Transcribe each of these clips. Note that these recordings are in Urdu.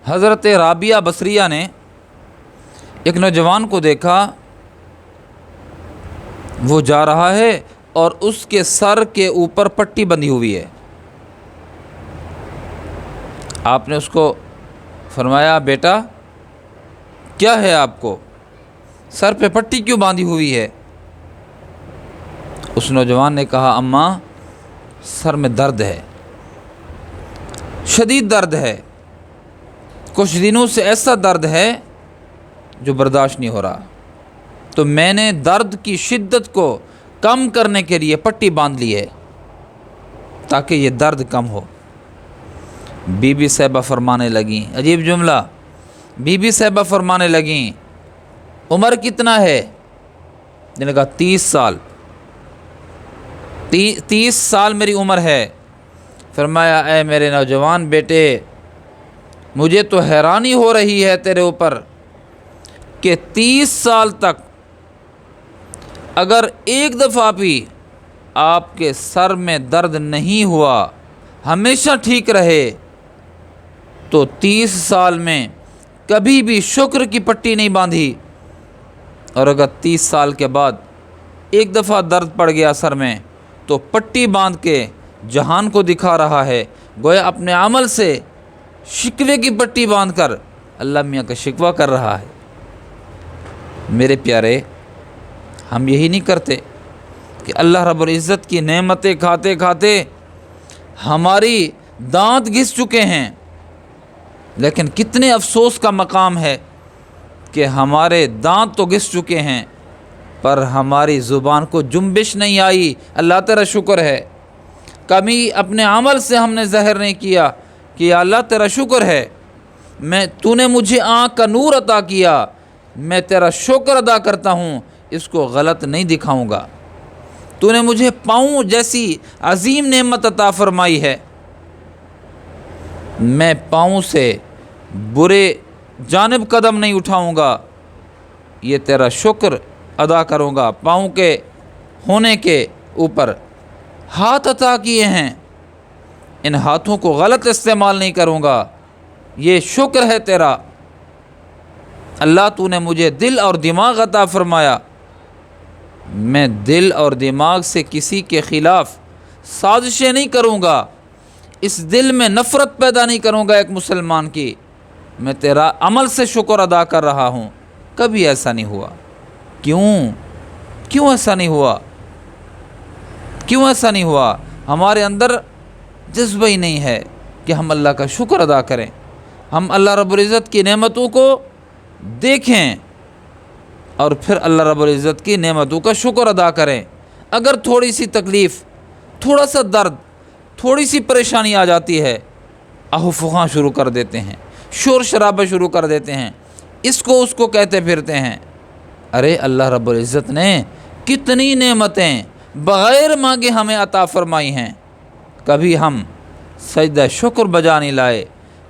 حضرت رابعہ بصریہ نے ایک نوجوان کو دیکھا، وہ جا رہا ہے اور اس کے سر کے اوپر پٹی بندھی ہوئی ہے۔ آپ نے اس کو فرمایا، بیٹا کیا ہے آپ کو، سر پہ پٹی کیوں باندھی ہوئی ہے؟ اس نوجوان نے کہا، اماں سر میں درد ہے، شدید درد ہے، کچھ دنوں سے ایسا درد ہے جو برداشت نہیں ہو رہا، تو میں نے درد کی شدت کو کم کرنے کے لیے پٹی باندھ لی ہے تاکہ یہ درد کم ہو۔ بی بی صاحبہ فرمانے لگیں، عجیب جملہ، بی بی صاحبہ فرمانے لگیں، عمر کتنا ہے؟ جن نے کہا 30 سال، 30 سال میری عمر ہے۔ فرمایا، اے میرے نوجوان بیٹے، مجھے تو حیرانی ہو رہی ہے تیرے اوپر کہ 30 سال تک اگر ایک دفعہ بھی آپ کے سر میں درد نہیں ہوا، ہمیشہ ٹھیک رہے، تو 30 سال میں کبھی بھی شکر کی پٹی نہیں باندھی، اور اگر 30 سال کے بعد ایک دفعہ درد پڑ گیا سر میں تو پٹی باندھ کے جہان کو دکھا رہا ہے، گویا اپنے عمل سے شکوے کی پٹی باندھ کر اللہ میاں کا شکوہ کر رہا ہے۔ میرے پیارے، ہم یہی نہیں کرتے کہ اللہ رب العزت کی نعمتیں کھاتے کھاتے ہماری دانت گھس چکے ہیں، لیکن کتنے افسوس کا مقام ہے کہ ہمارے دانت تو گھس چکے ہیں پر ہماری زبان کو جنبش نہیں آئی۔ اللہ تیرا شکر ہے، کبھی اپنے عمل سے ہم نے ظاہر نہیں کیا کہ یا اللہ تیرا شکر ہے، تو نے مجھے آنکھ کا نور عطا کیا، میں تیرا شکر ادا کرتا ہوں، اس کو غلط نہیں دکھاؤں گا۔ تو نے مجھے پاؤں جیسی عظیم نعمت عطا فرمائی ہے، میں پاؤں سے برے جانب قدم نہیں اٹھاؤں گا، یہ تیرا شکر ادا کروں گا۔ پاؤں کے ہونے کے اوپر ہاتھ عطا کیے ہیں، ان ہاتھوں کو غلط استعمال نہیں کروں گا، یہ شکر ہے تیرا۔ اللہ تو نے مجھے دل اور دماغ عطا فرمایا، میں دل اور دماغ سے کسی کے خلاف سازشیں نہیں کروں گا، اس دل میں نفرت پیدا نہیں کروں گا ایک مسلمان کی، میں تیرا عمل سے شکر ادا کر رہا ہوں۔ کبھی ایسا نہیں ہوا۔ کیوں ایسا نہیں ہوا؟ کیوں ایسا نہیں ہوا؟ ہمارے اندر جذبہ ہی نہیں ہے کہ ہم اللہ کا شکر ادا کریں، ہم اللہ رب العزت کی نعمتوں کو دیکھیں اور پھر اللہ رب العزت کی نعمتوں کا شکر ادا کریں۔ اگر تھوڑی سی تکلیف، تھوڑا سا درد، تھوڑی سی پریشانی آ جاتی ہے، آہو فغاں شروع کر دیتے ہیں، شور شرابہ شروع کر دیتے ہیں، اس کو کہتے پھرتے ہیں۔ ارے اللہ رب العزت نے کتنی نعمتیں بغیر مانگے ہمیں عطا فرمائی ہیں، کبھی ہم سجدہ شکر بجا نہیں لائے،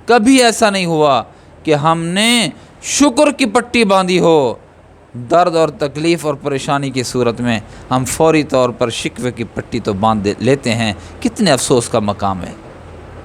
کبھی ایسا نہیں ہوا کہ ہم نے شکر کی پٹی باندھی ہو۔ درد اور تکلیف اور پریشانی کی صورت میں ہم فوری طور پر شکوے کی پٹی تو باندھ لیتے ہیں، کتنے افسوس کا مقام ہے۔